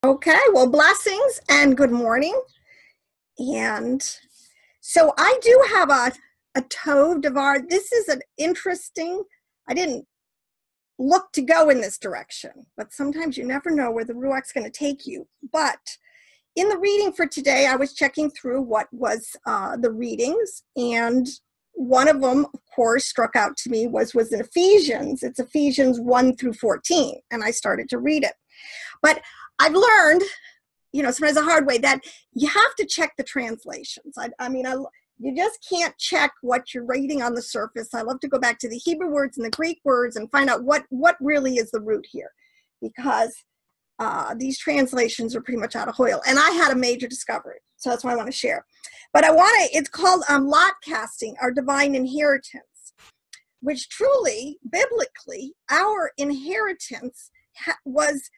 Okay, well, blessings and good morning. And so I do have a Tov Devar. This is an interesting, I didn't look to go in this direction, but sometimes you never know where the Ruach's going to take you. But in the reading for today, I was checking through what was the readings, and one of them, of course, struck out to me was in Ephesians. It's Ephesians 1 through 14, and I started to read it. But I've learned, sometimes a hard way, that you have to check the translations. You just can't check what you're reading on the surface. I love to go back to the Hebrew words and the Greek words and find out what really is the root here, because these translations are pretty much out of oil. And I had a major discovery, so that's what I want to share. But it's called lot casting, our divine inheritance, which truly, biblically, our inheritance was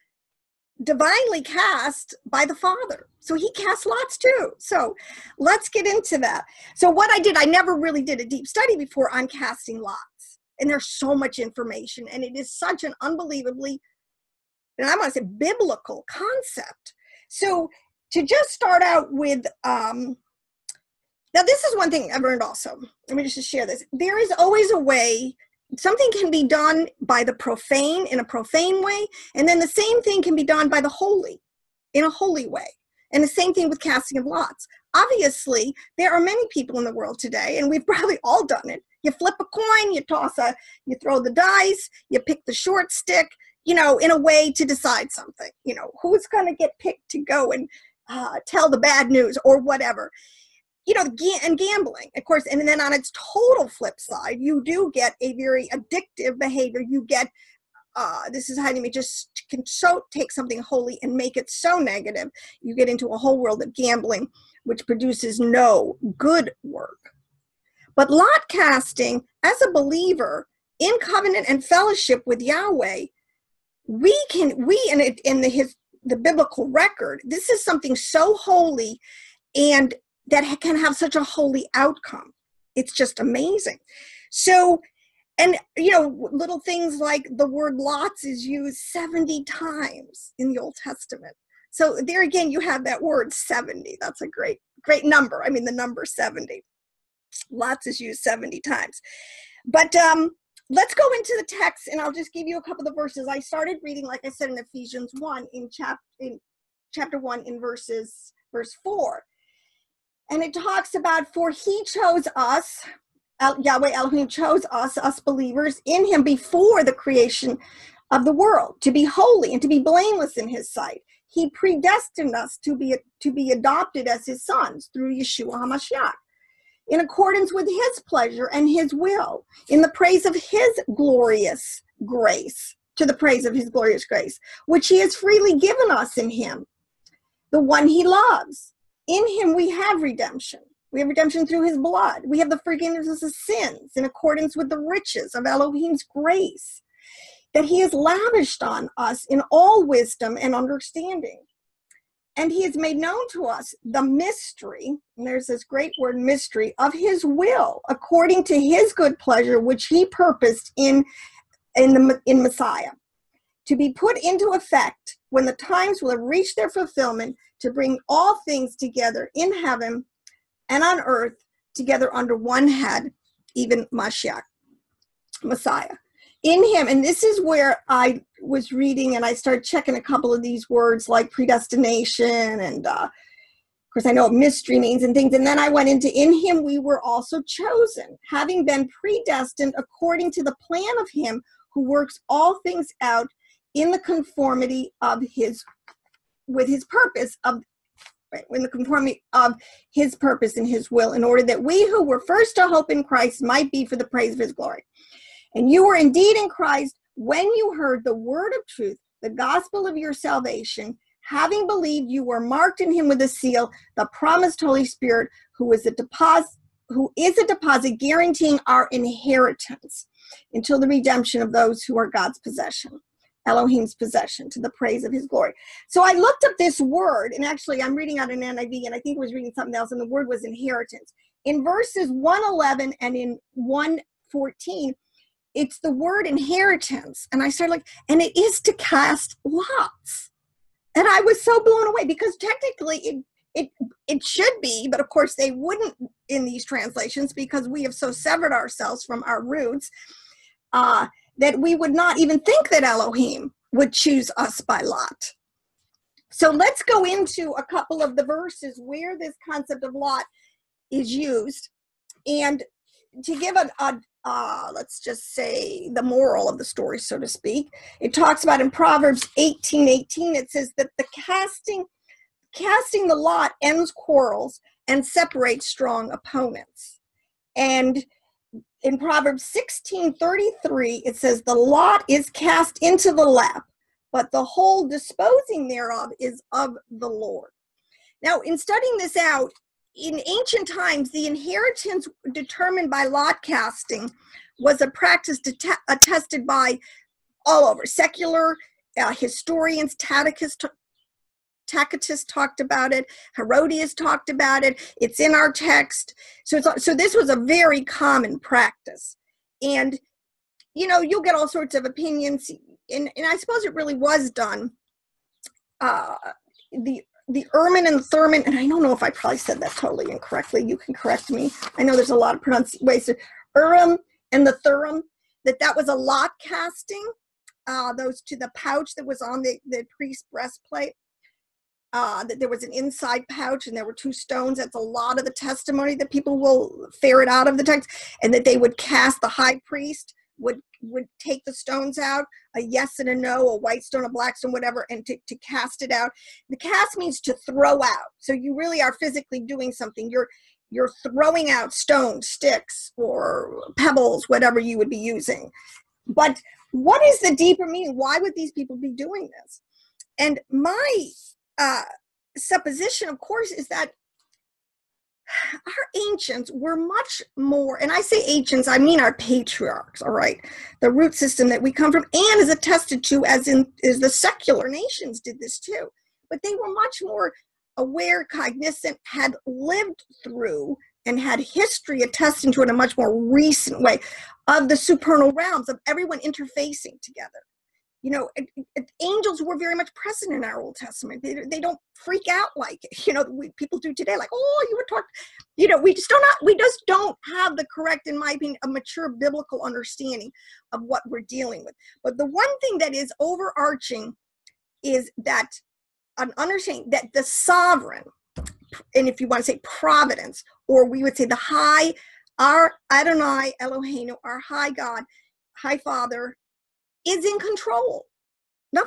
divinely cast by the Father. So he cast lots too. So let's get into that. So what I did, I never really did a deep study before on casting lots. And there's so much information, and it is such an unbelievably, and I want to say biblical concept. So to just start out with, now this is one thing I've learned also. Let me just share this. There is always a way. Something can be done by the profane in a profane way, and then the same thing can be done by the holy in a holy way. And the same thing with casting of lots. Obviously, there are many people in the world today, and we've probably all done it. You flip a coin, you throw the dice, you pick the short stick, in a way to decide something. Who's going to get picked to go and tell the bad news or whatever. And gambling, of course, and then on its total flip side, you do get a very addictive behavior. You get, this is how you just can take something holy and make it so negative. You get into a whole world of gambling, which produces no good work. But lot casting, as a believer in covenant and fellowship with Yahweh, the biblical record, this is something so holy and that can have such a holy outcome. It's just amazing. So, and little things like the word lots is used 70 times in the Old Testament. So there again, you have that word 70. That's a great number. I mean, the number 70. Lots is used 70 times. But let's go into the text, and I'll just give you a couple of verses. I started reading, like I said, in Ephesians 1 in chapter 1 in verse 4. And it talks about, for he chose us, Yahweh Elohim chose us believers in him before the creation of the world, to be holy and to be blameless in his sight. He predestined us to be adopted as his sons through Yeshua HaMashiach, in accordance with his pleasure and his will, in the praise of his glorious grace, to the praise of his glorious grace, which he has freely given us in him, the one he loves. In him we have redemption. We have redemption through his blood. We have the forgiveness of sins in accordance with the riches of Elohim's grace that he has lavished on us in all wisdom and understanding. And he has made known to us the mystery, and there's this great word mystery, of his will, according to his good pleasure, which he purposed in Messiah, to be put into effect when the times will have reached their fulfillment, to bring all things together in heaven and on earth together under one head, even Mashiach, Messiah. In him, and this is where I was reading and I started checking a couple of these words like predestination, and of course I know what mystery means and things, and then I went into in him we were also chosen, having been predestined according to the plan of him who works all things out in the conformity of his purpose and his will, in order that we who were first to hope in Christ might be for the praise of his glory. And you were indeed in Christ when you heard the word of truth, the gospel of your salvation. Having believed, you were marked in him with a seal, the promised Holy Spirit, who is a deposit guaranteeing our inheritance until the redemption of those who are God's possession. Elohim's possession, to the praise of his glory. So I looked up this word, and actually I'm reading out an NIV, and I think I was reading something else, and the word was inheritance. In verses 1:11 and in 1:14, it's the word inheritance. And I started and it is to cast lots. And I was so blown away, because technically it should be, but of course they wouldn't in these translations, because we have so severed ourselves from our roots that we would not even think that Elohim would choose us by lot. So let's go into a couple of the verses where this concept of lot is used. And to give let's just say the moral of the story, so to speak, it talks about in Proverbs 18:18, it says that the casting the lot ends quarrels and separates strong opponents. And in Proverbs 16:33, it says the lot is cast into the lap, but the whole disposing thereof is of the Lord. Now, in studying this out, in ancient times, the inheritance determined by lot casting was a practice attested by all over. Secular historians, Tacitus talked about it, Herodias talked about it, it's in our text. So this was a very common practice. And, you'll get all sorts of opinions, and I suppose it really was done. The Urim and the Thummim, and I don't know if I probably said that totally incorrectly. You can correct me. I know there's a lot of ways. Urim and the Thummim, that was a lot casting, those to the pouch that was on the priest's breastplate. That there was an inside pouch and there were two stones. That's a lot of the testimony that people will ferret out of the text, and that they would cast, the high priest would take the stones out, a yes and a no, a white stone, a black stone, whatever, and to cast it out. The cast means to throw out. So you really are physically doing something. You're throwing out stones, sticks, or pebbles, whatever you would be using. But what is the deeper meaning? Why would these people be doing this? And my supposition, of course, is that our ancients were much more, and I say ancients, I mean our patriarchs, all right, the root system that we come from, and is attested to as the secular nations did this too. But they were much more aware, cognizant, had lived through and had history attesting to it in a much more recent way of the supernal realms, of everyone interfacing together. Angels were very much present in our Old Testament. They don't freak out like people do today. Like, oh, you were talking. We just don't have the correct, in my opinion, a mature biblical understanding of what we're dealing with. But the one thing that is overarching is that an understanding that the sovereign, and if you want to say providence, or we would say our Adonai Eloheinu, our high God, high Father, is in control. There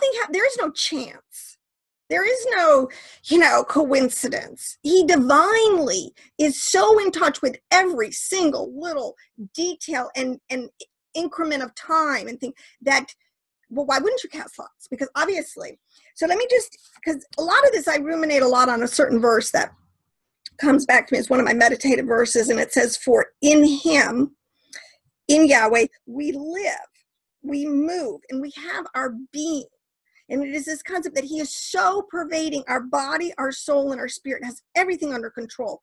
is no chance. There is no, coincidence. He divinely is so in touch with every single little detail and increment of time and thing that, well, why wouldn't you cast lots? Because obviously, so let me because a lot of this, I ruminate a lot on a certain verse that comes back to me. It's one of my meditative verses, and it says, for in him, in Yahweh, we live, we move, and we have our being. And it is this concept that he is so pervading our body, our soul, and our spirit, has everything under control,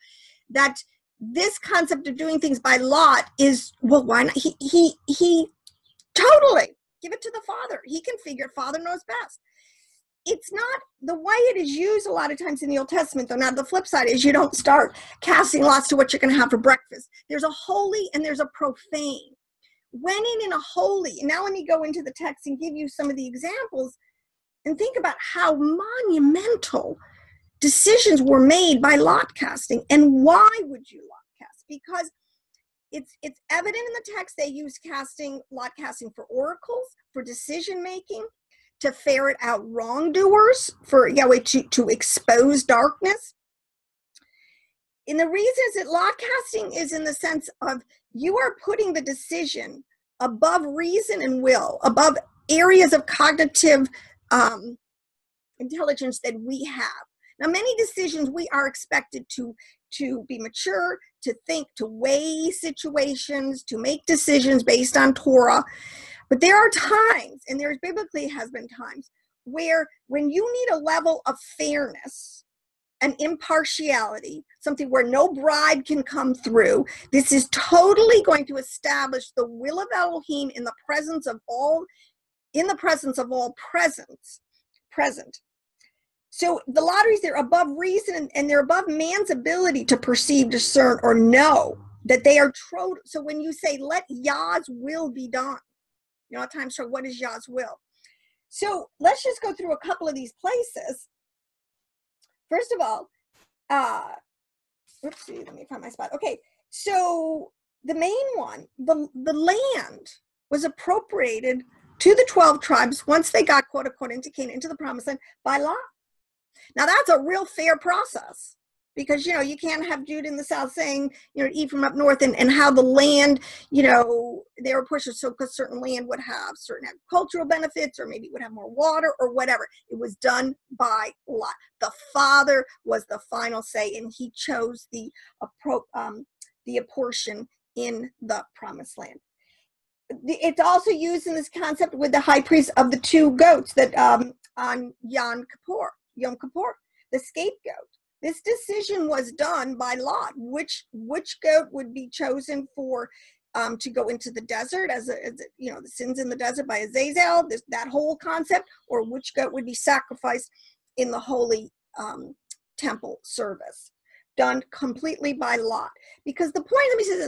that this concept of doing things by lot is, well, why not? He totally give it to the Father. He can figure it. Father knows best. It's not the way it is used a lot of times in the Old Testament, though. Now, the flip side is you don't start casting lots to what you're going to have for breakfast. There's a holy and there's a profane. When in a holy, and now let me go into the text and give you some of the examples and think about how monumental decisions were made by lot casting. And why would you lot cast? Because it's evident in the text they use lot casting for oracles, for decision making, to ferret out wrongdoers, for Yahweh to expose darkness. And the reason is that lot casting is in the sense of you are putting the decision above reason and will, above areas of cognitive intelligence that we have. Now, many decisions we are expected to be mature, to think, to weigh situations, to make decisions based on Torah. But there are times, and there biblically has been times, where when you need a level of fairness and impartiality, something where no bribe can come through, this is totally going to establish the will of Elohim in the presence of all present. So the lotteries, they're above reason, and they're above man's ability to perceive, discern, or know that they are true. So when you say, let Yah's will be done, you know, at times, so what is Yah's will? So let's just go through a couple of these places. First of all, let's see, let me find my spot. Okay, so the main one, the land was appropriated to the 12 tribes once they got, quote unquote, into Canaan, into the promised land by law. Now that's a real fair process, because, you know, you can't have Judah in the south saying, you know, Ephraim up north, and how the land, you know, they were pushed, so because certain land would have certain agricultural benefits, or maybe it would have more water or whatever. It was done by lot. The father was the final say, and he chose the apportion in the promised land. It's also used in this concept with the high priest of the two goats that on Yom Kippur, the scapegoat. This decision was done by lot, which goat would be chosen for to go into the desert as you know, the sins in the desert by Azazel, that whole concept, or which goat would be sacrificed in the holy temple service, done completely by lot. Because the point, let me say,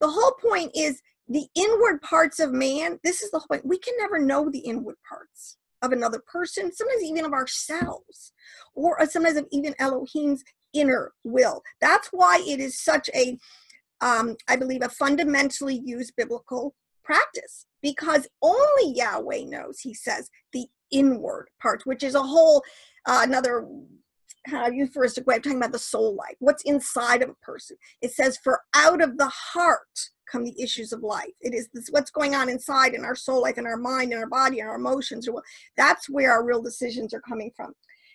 the whole point is the inward parts of man. This is the whole point. We can never know the inward parts of another person, sometimes even of ourselves, or sometimes of even Elohim's inner will. That's why it is such a, I believe, a fundamentally used biblical practice, because only Yahweh knows, he says, the inward parts, which is a whole, another euphemistic way of talking about the soul life, what's inside of a person. It says, for out of the heart come the issues of life. It is this, what's going on inside in our soul life, in our mind, in our body, in our emotions. That's where our real decisions are coming from.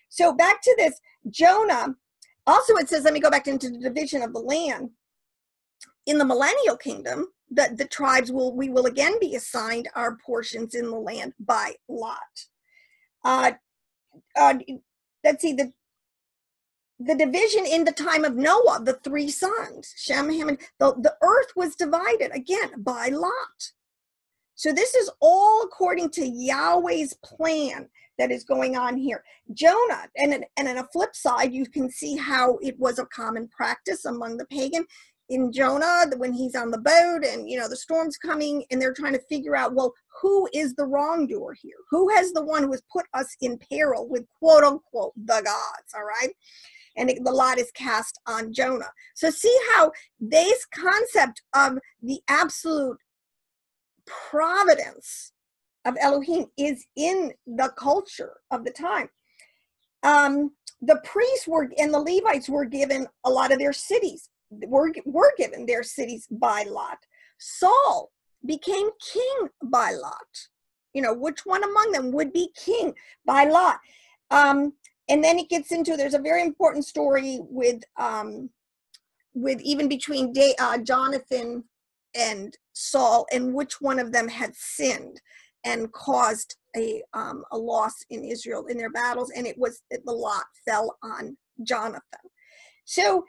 So back to this, Jonah, also it says, let me go back into the division of the land. In the millennial kingdom, the tribes we will again be assigned our portions in the land by lot. Let's see, the division in the time of Noah, the three sons, Shem, Ham, and the earth was divided again by lot. So this is all according to Yahweh's plan that is going on here. Jonah, and on a flip side, you can see how it was a common practice among the pagan. In Jonah, when he's on the boat and, you know, the storm's coming and they're trying to figure out, well, who is the wrongdoer here? Who has the one who has put us in peril with, quote unquote, the gods, all right? And the lot is cast on Jonah. So see how this concept of the absolute providence of Elohim is in the culture of the time. The priests were, and the Levites were given a lot of their cities, were given their cities by lot. Saul became king by lot. You know, which one among them would be king by lot? And then it gets into, there's a very important story with even between Jonathan and Saul, and which one of them had sinned and caused a loss in Israel in their battles, and the lot fell on Jonathan. So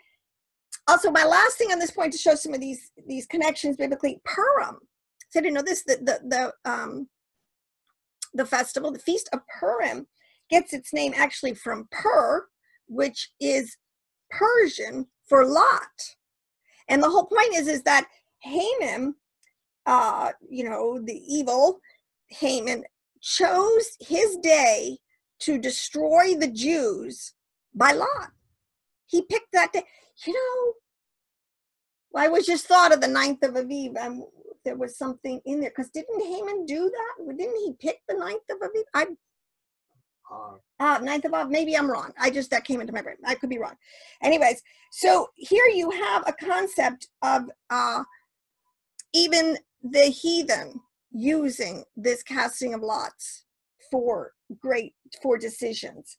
also, my last thing on this point, to show some of these connections biblically, Purim. So I didn't know this, the festival, the Feast of Purim, gets its name actually from Pur, which is Persian for lot. And the whole point is that Haman, you know, the evil Haman, chose his day to destroy the Jews by lot. He picked that day. You know, I was just thought of the 9th of Aviv. There was something in there, because didn't Haman do that? Didn't he pick the 9th of Aviv? 9th of Aviv, maybe I'm wrong. That came into my brain. I could be wrong. Anyways, so here you have a concept of even the heathen using this casting of lots for decisions.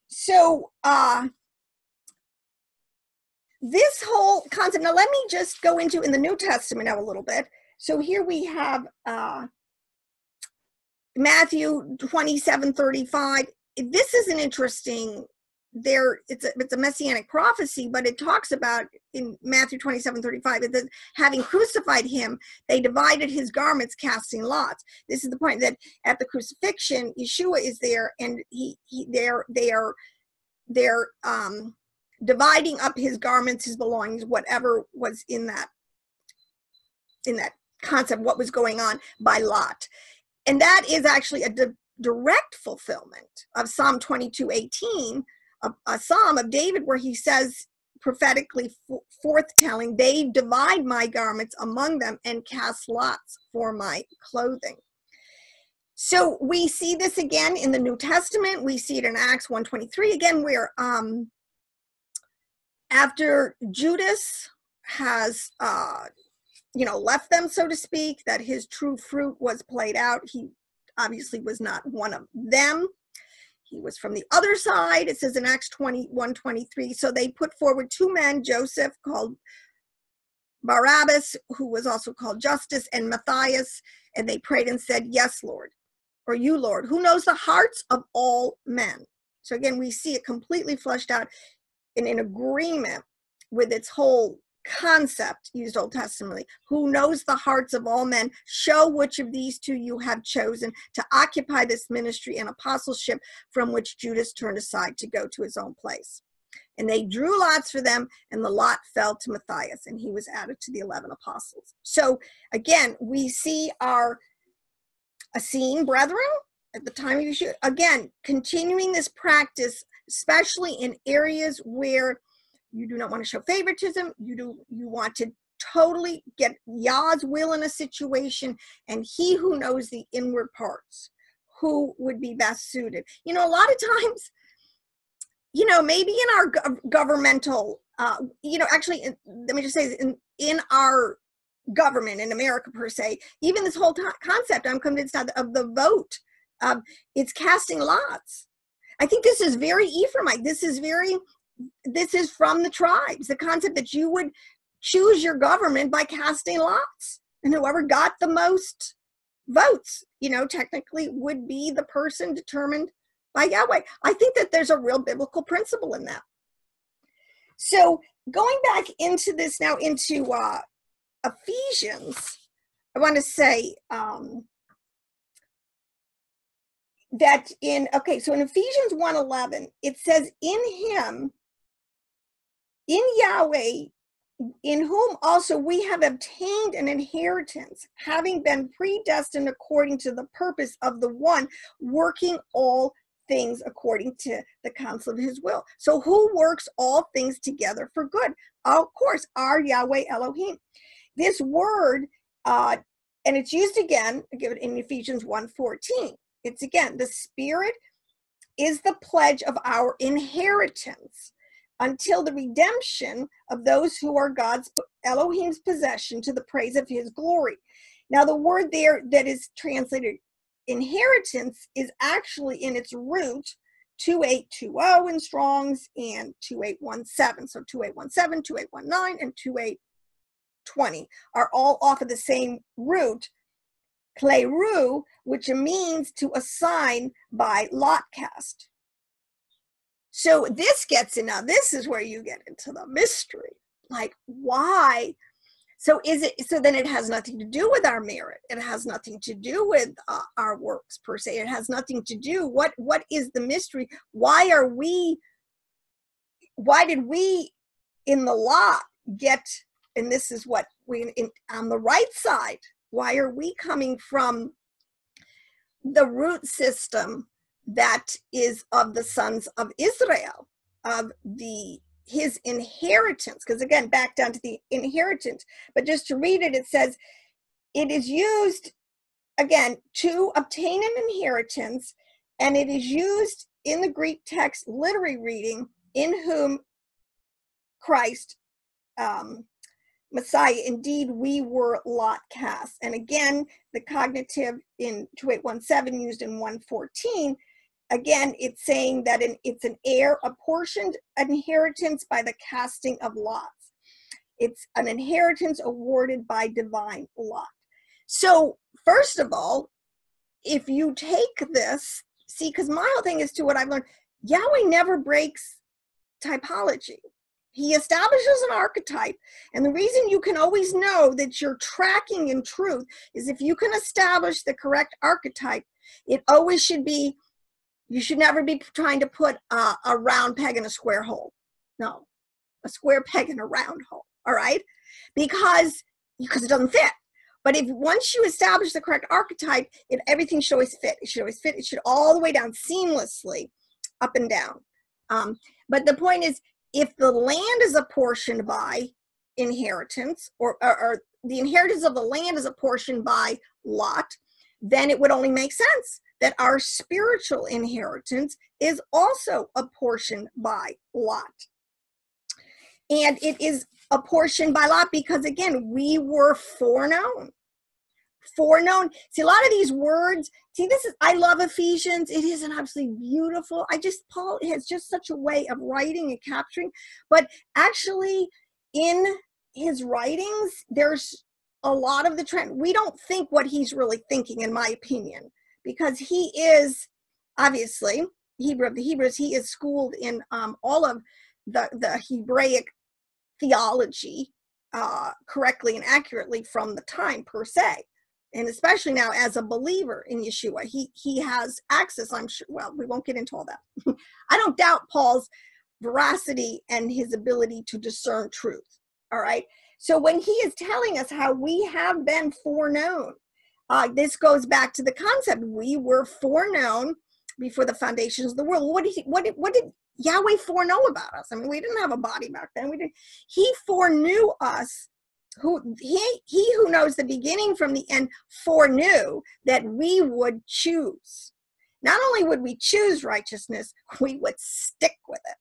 So this whole concept, now let me just go into in the New Testament now a little bit. So here we have Matthew 27:35. This is an interesting it's a messianic prophecy, but it talks about in Matthew 27:35 that having crucified him, they divided his garments, casting lots. This is the point, that at the crucifixion, Yeshua is there, and they're dividing up his garments, his belongings, whatever was in that concept, what was going on, by lot. And that is actually a direct fulfillment of Psalm 22:18, a psalm of David, where he says prophetically forthtelling, they divide my garments among them and cast lots for my clothing. So we see this again in the New Testament. We see it in Acts 1:23 again, where after Judas has left them, so to speak, that his true fruit was played out. He obviously was not one of them. He was from the other side. It says in Acts 21:23. So they put forward two men, Joseph, called Barabbas, who was also called Justus, and Matthias, and they prayed and said, yes, Lord, or you, Lord, who knows the hearts of all men. So again, we see it completely fleshed out in agreement with its whole concept used Old Testamentally. Who knows the hearts of all men, show which of these two you have chosen to occupy this ministry and apostleship from which Judas turned aside to go to his own place. And they drew lots for them, and the lot fell to Matthias, and he was added to the 11 apostles. So again, we see our Essene brethren at the time of Yeshua, again, continuing this practice, especially in areas where you do not want to show favoritism. You want to totally get Yah's will in a situation, and he who knows the inward parts, who would be best suited. A lot of times, maybe in our governmental, actually, let me just say, in our government, in America per se, even this whole concept, I'm convinced of the vote, it's casting lots. I think this is very Ephraimite. This is from the tribes, the concept that you would choose your government by casting lots, and whoever got the most votes, technically would be the person determined by Yahweh. I think that there's a real biblical principle in that. So going back into this now, into Ephesians, I want to say that so in Ephesians 1:11, it says, in him, in Yahweh, in whom also we have obtained an inheritance, having been predestined according to the purpose of the one working all things according to the counsel of his will. So who works all things together for good? Of course, our Yahweh Elohim. This word, and it's used again in Ephesians 1:14. It's again, the Spirit is the pledge of our inheritance until the redemption of those who are God's, Elohim's possession, to the praise of his glory. Now, the word there that is translated inheritance is actually in its root 2820 in Strong's and 2817. So 2817, 2819, and 2820 are all off of the same root, kleru, which means to assign by lot cast. So this gets in, now this is where you get into the mystery. Like, why? So then it has nothing to do with our merit. It has nothing to do with our works per se. It has nothing to do, what is the mystery? Why did we in the lot get, and this is what on the right side, why are we coming from the root system that is of the sons of Israel, of his inheritance? Because again, back down to the inheritance, but just to read it, it says, it is used again to obtain an inheritance, and it is used in the Greek text, literary reading, in whom Christ, Messiah, indeed we were lot cast. And again, the cognitive in 2817 used in 114, again, it's saying that it's an heir, apportioned inheritance by the casting of lots. It's an inheritance awarded by divine lot. So first of all, if you take this, see, because my whole thing is to what I've learned, Yahweh never breaks typology. He establishes an archetype, and the reason you can always know that you're tracking in truth is if you can establish the correct archetype. It always should be, you should never be trying to put a round peg in a square hole. No, a square peg in a round hole, all right? Because it doesn't fit. But if once you establish the correct archetype, everything should always fit. It should always fit. It should all the way down seamlessly, up and down. But the point is, if the land is apportioned by inheritance, or the inheritance of the land is apportioned by lot, then it would only make sense that our spiritual inheritance is also apportioned by lot. And it is apportioned by lot because, again, we were foreknown. Foreknown. See, a lot of these words, I love Ephesians. It is an absolutely beautiful, Paul has just such a way of writing and capturing. But actually, in his writings, there's a lot of the trend. We don't think what he's really thinking, in my opinion, because he is, obviously, Hebrew of the Hebrews, he is schooled in all of the Hebraic theology correctly and accurately from the time, per se. And especially now as a believer in Yeshua, he has access, I'm sure. Well, we won't get into all that. I don't doubt Paul's veracity and his ability to discern truth. All right. So when he is telling us how we have been foreknown, this goes back to the concept. We were foreknown before the foundations of the world. What did Yahweh foreknow about us? I mean, we didn't have a body back then. He foreknew us. He who knows the beginning from the end foreknew that we would choose. Not only would we choose righteousness, we would stick with it.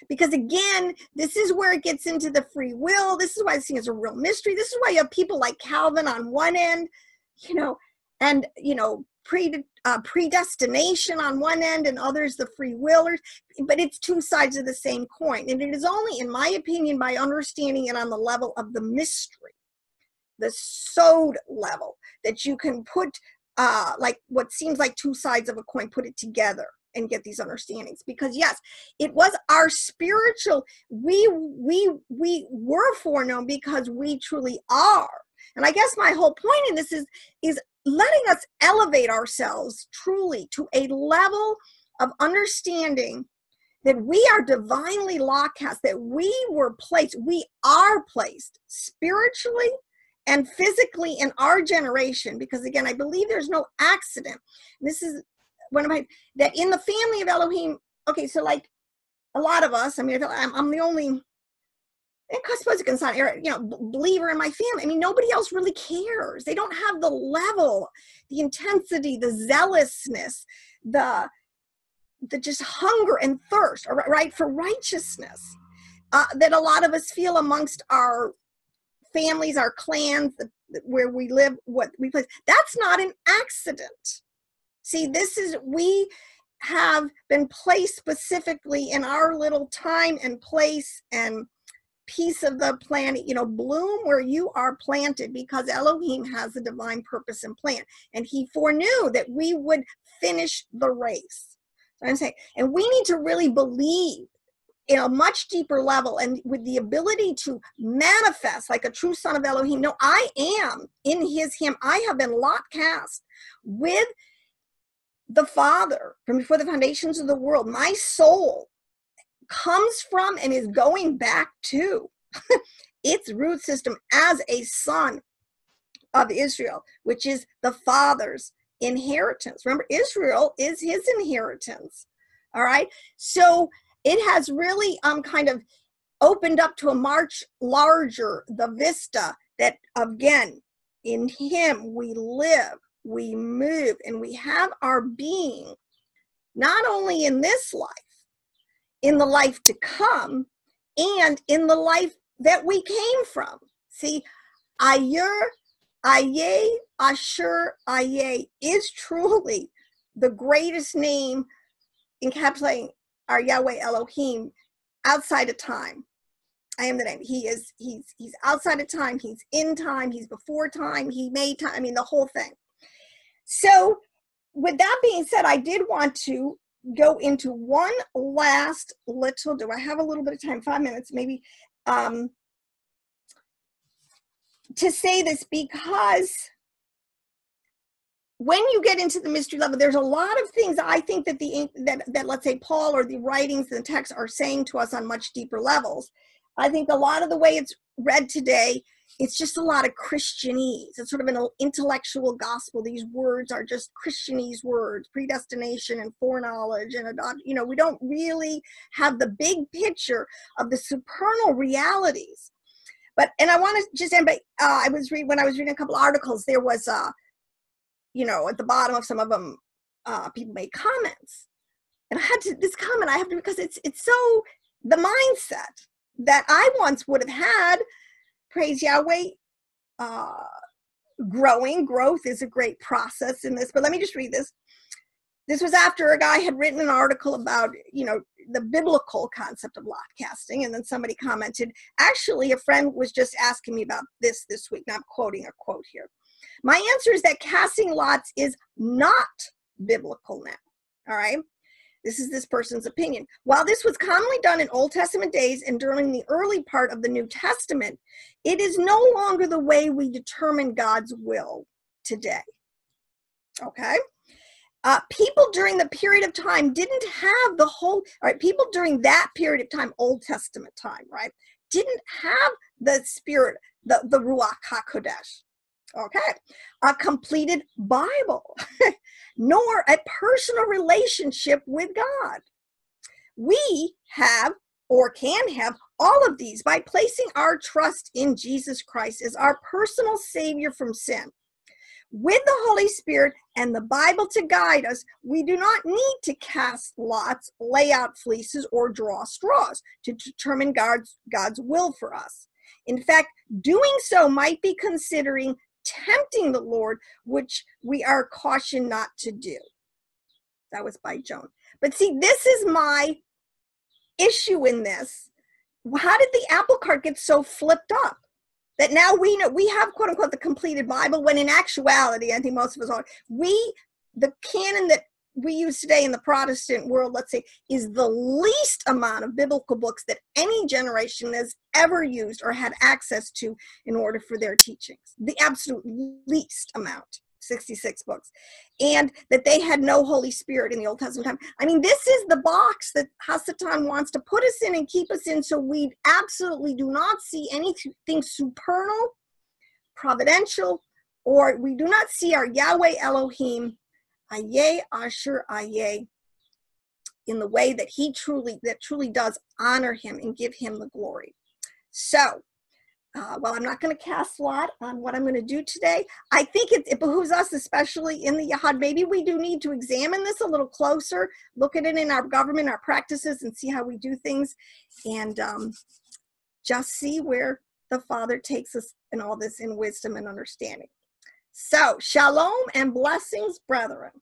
Because again, this is where it gets into the free will. This is why I see it as a real mystery. This is why you have people like Calvin on one end, and predestination on one end, and others the free willers. But it's two sides of the same coin. And it is only, in my opinion, by understanding it on the level of the mystery, the sod level, that you can put like what seems like two sides of a coin, put it together and get these understandings. Because yes, it was our spiritual, we were foreknown because we truly are. And I guess my whole point in this is letting us elevate ourselves truly to a level of understanding that we are divinely lawcast, that we are placed spiritually and physically in our generation. Because again, I believe there's no accident. This is that in the family of Elohim. Okay, so like a lot of us, I mean, I'm the only, I suppose you can sign, believer in my family. I mean, nobody else really cares. They don't have the level, the intensity, the zealousness, the just hunger and thirst, right, for righteousness that a lot of us feel amongst our families, our clans, where we live, what we place. That's not an accident. See, we have been placed specifically in our little time and place and piece of the planet, bloom where you are planted, because Elohim has a divine purpose and plan. And he foreknew that we would finish the race. So I'm saying, and we need to really believe in a much deeper level and with the ability to manifest like a true son of Elohim. No, I am in him. I have been lot cast with the Father from before the foundations of the world. My soul comes from and is going back to its root system as a son of Israel, which is the Father's inheritance. Remember, Israel is his inheritance. All right. So it has really kind of opened up to a much larger, the vista that, again, in him we live, we move, and we have our being, not only in this life, in the life to come, and in the life that we came from. See, Ayur, Aye, Ashur, Aye is truly the greatest name encapsulating our Yahweh Elohim outside of time. I am the name. He's outside of time. He's in time. He's before time. He made time. I mean, the whole thing. So with that being said, I did want to go into one last little, do I have a little bit of time? 5 minutes, maybe, to say this, because when you get into the mystery level, there's a lot of things I think that that let's say Paul or the writings and the texts are saying to us on much deeper levels. I think a lot of the way it's read today, it's just a lot of Christianese. It's sort of an intellectual gospel. These words are just Christianese words, predestination and foreknowledge, and we don't really have the big picture of the supernal realities. And I want to just end by, when I was reading a couple of articles, there was at the bottom of some of them, people made comments, and I had to, this comment I have to, because it's so the mindset that I once would have had. Praise Yahweh. Growth is a great process in this, but let me just read this. This was after a guy had written an article about, the biblical concept of lot casting, and then somebody commented, actually, a friend was just asking me about this week, and I'm quoting a quote here. My answer is that casting lots is not biblical now, all right? This is this person's opinion. While this was commonly done in Old Testament days and during the early part of the New Testament, it is no longer the way we determine God's will today, okay? People during the period of time didn't have people during that period of time, Old Testament time, right, didn't have the Spirit, the Ruach HaKodesh, okay, a completed Bible, nor a personal relationship with God. We have, or can have, all of these by placing our trust in Jesus Christ as our personal Savior from sin. With the Holy Spirit and the Bible to guide us, we do not need to cast lots, lay out fleeces, or draw straws to determine God's will for us. In fact, doing so might be considering tempting the Lord, which we are cautioned not to do. That was by Joan. But see, this is my issue in this. How did the apple cart get so flipped up that now we know we have, quote unquote, the completed Bible, when in actuality, I think most of us are, the canon that we use today in the Protestant world, let's say, is the least amount of biblical books that any generation has ever used or had access to in order for their teachings. The absolute least amount, 66 books. And that they had no Holy Spirit in the Old Testament time. I mean, this is the box that Hasatan wants to put us in and keep us in, so we absolutely do not see anything supernal, providential, or we do not see our Yahweh Elohim, Ayeh Asher Ayeh, in the way that truly does honor him and give him the glory. So, well, I'm not going to cast lot on what I'm going to do today. I think it behooves us, especially in the Yahad, maybe we do need to examine this a little closer, look at it in our government, our practices, and see how we do things, and just see where the Father takes us in all this in wisdom and understanding. So, shalom and blessings, brethren.